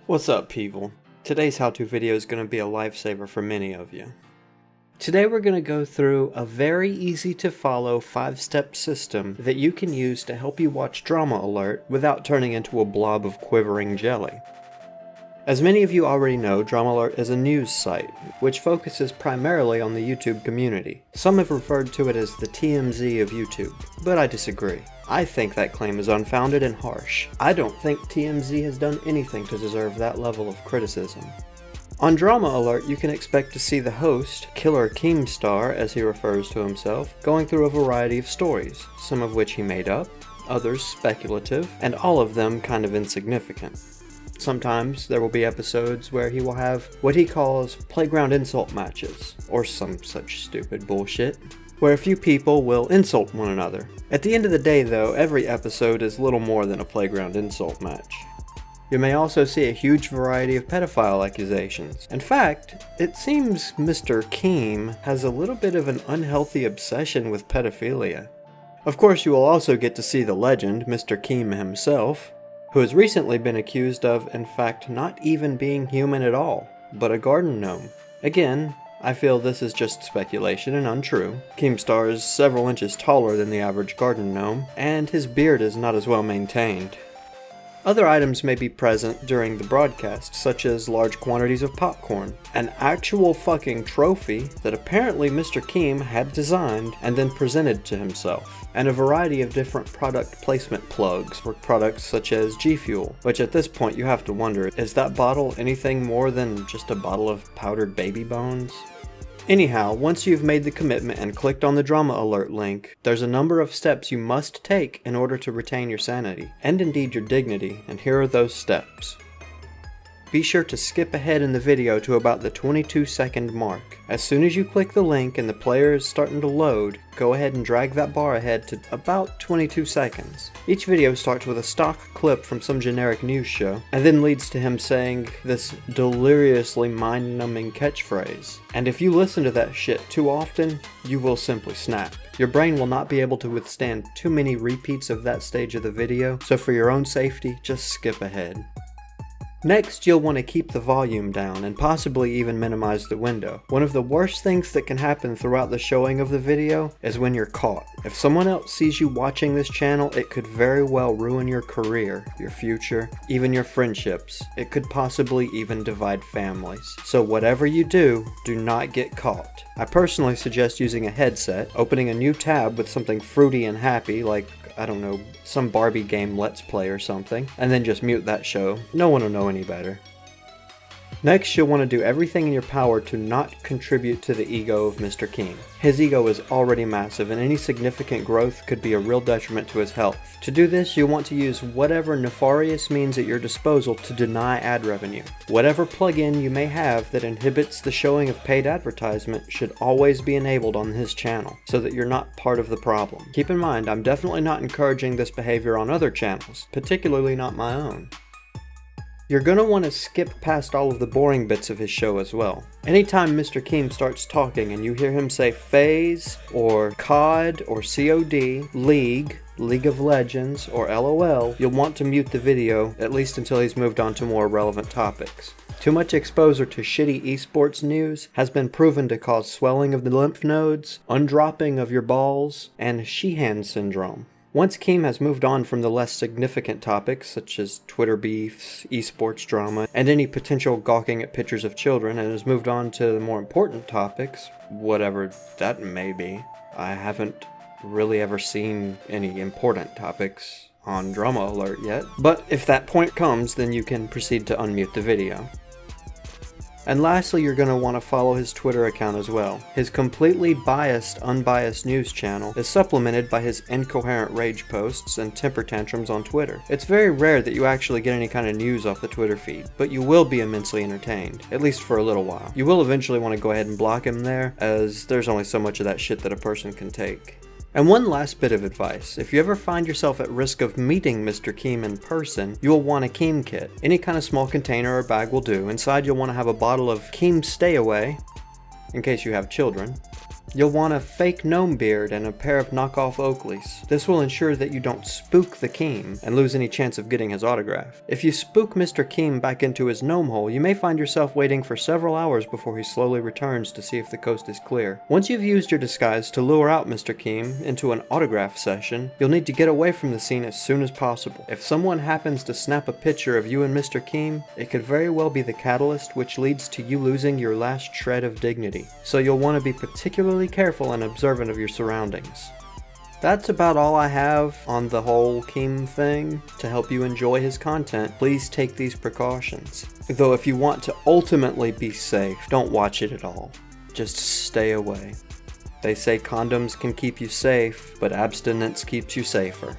What's up, people? Today's how-to video is going to be a lifesaver for many of you. Today we're going to go through a very easy to follow 5-step system that you can use to help you watch DramaAlert without turning into a blob of quivering jelly. As many of you already know, DramaAlert is a news site, which focuses primarily on the YouTube community. Some have referred to it as the TMZ of YouTube, but I disagree. I think that claim is unfounded and harsh. I don't think TMZ has done anything to deserve that level of criticism. On DramaAlert, you can expect to see the host, Killer Keemstar as he refers to himself, going through a variety of stories, some of which he made up, others speculative, and all of them kind of insignificant. Sometimes there will be episodes where he will have what he calls playground insult matches, or some such stupid bullshit, where a few people will insult one another. At the end of the day though, every episode is little more than a playground insult match. You may also see a huge variety of pedophile accusations. In fact, it seems Mr. Keem has a little bit of an unhealthy obsession with pedophilia. Of course, you will also get to see the legend, Mr. Keem himself, who has recently been accused of, in fact, not even being human at all, but a garden gnome. Again, I feel this is just speculation and untrue. Keemstar is several inches taller than the average garden gnome, and his beard is not as well maintained. Other items may be present during the broadcast, such as large quantities of popcorn, an actual fucking trophy that apparently Mr. Keem had designed and then presented to himself, and a variety of different product placement plugs for products such as G Fuel, which at this point you have to wonder, is that bottle anything more than just a bottle of powdered baby bones? Anyhow, once you've made the commitment and clicked on the DramaAlert link, there's a number of steps you must take in order to retain your sanity, and indeed your dignity, and here are those steps. Be sure to skip ahead in the video to about the 22-second mark. As soon as you click the link and the player is starting to load, go ahead and drag that bar ahead to about 22 seconds. Each video starts with a stock clip from some generic news show, and then leads to him saying this deliriously mind-numbing catchphrase. And if you listen to that shit too often, you will simply snap. Your brain will not be able to withstand too many repeats of that stage of the video, so for your own safety, just skip ahead. Next, you'll want to keep the volume down and possibly even minimize the window. One of the worst things that can happen throughout the showing of the video is when you're caught. If someone else sees you watching this channel, it could very well ruin your career, your future, even your friendships. It could possibly even divide families. So whatever you do, do not get caught. I personally suggest using a headset, opening a new tab with something fruity and happy like, I don't know, some Barbie game Let's Play or something, and then just mute that show. No one will know any better. Next, you'll want to do everything in your power to not contribute to the ego of Mr. Keem. His ego is already massive, and any significant growth could be a real detriment to his health. To do this, you'll want to use whatever nefarious means at your disposal to deny ad revenue. Whatever plugin you may have that inhibits the showing of paid advertisement should always be enabled on his channel, so that you're not part of the problem. Keep in mind, I'm definitely not encouraging this behavior on other channels, particularly not my own. You're going to want to skip past all of the boring bits of his show as well. Anytime Mr. Keem starts talking and you hear him say phase, or COD, or COD, League of Legends, or LOL, you'll want to mute the video, at least until he's moved on to more relevant topics. Too much exposure to shitty esports news has been proven to cause swelling of the lymph nodes, undropping of your balls, and Sheehan syndrome. Once Keem has moved on from the less significant topics, such as Twitter beefs, esports drama, and any potential gawking at pictures of children, and has moved on to the more important topics, whatever that may be. I haven't really ever seen any important topics on DramaAlert yet, but if that point comes, then you can proceed to unmute the video. And lastly, you're going to want to follow his Twitter account as well. His completely unbiased news channel is supplemented by his incoherent rage posts and temper tantrums on Twitter. It's very rare that you actually get any kind of news off the Twitter feed, but you will be immensely entertained, at least for a little while. You will eventually want to go ahead and block him there, as there's only so much of that shit that a person can take. And one last bit of advice, if you ever find yourself at risk of meeting Mr. Keem in person, you will want a KeemKit. Any kind of small container or bag will do. Inside you'll want to have a bottle of Keem Stay Away, in case you have children, You'll want a fake gnome beard and a pair of knockoff Oakleys. This will ensure that you don't spook the Keem and lose any chance of getting his autograph. If you spook Mr. Keem back into his gnome hole, you may find yourself waiting for several hours before he slowly returns to see if the coast is clear. Once you've used your disguise to lure out Mr. Keem into an autograph session, you'll need to get away from the scene as soon as possible. If someone happens to snap a picture of you and Mr. Keem, it could very well be the catalyst which leads to you losing your last shred of dignity. So you'll want to be particularly careful and observant of your surroundings. That's about all I have on the whole Keem thing. To help you enjoy his content, please take these precautions. Though if you want to ultimately be safe, don't watch it at all. Just stay away. They say condoms can keep you safe, but abstinence keeps you safer.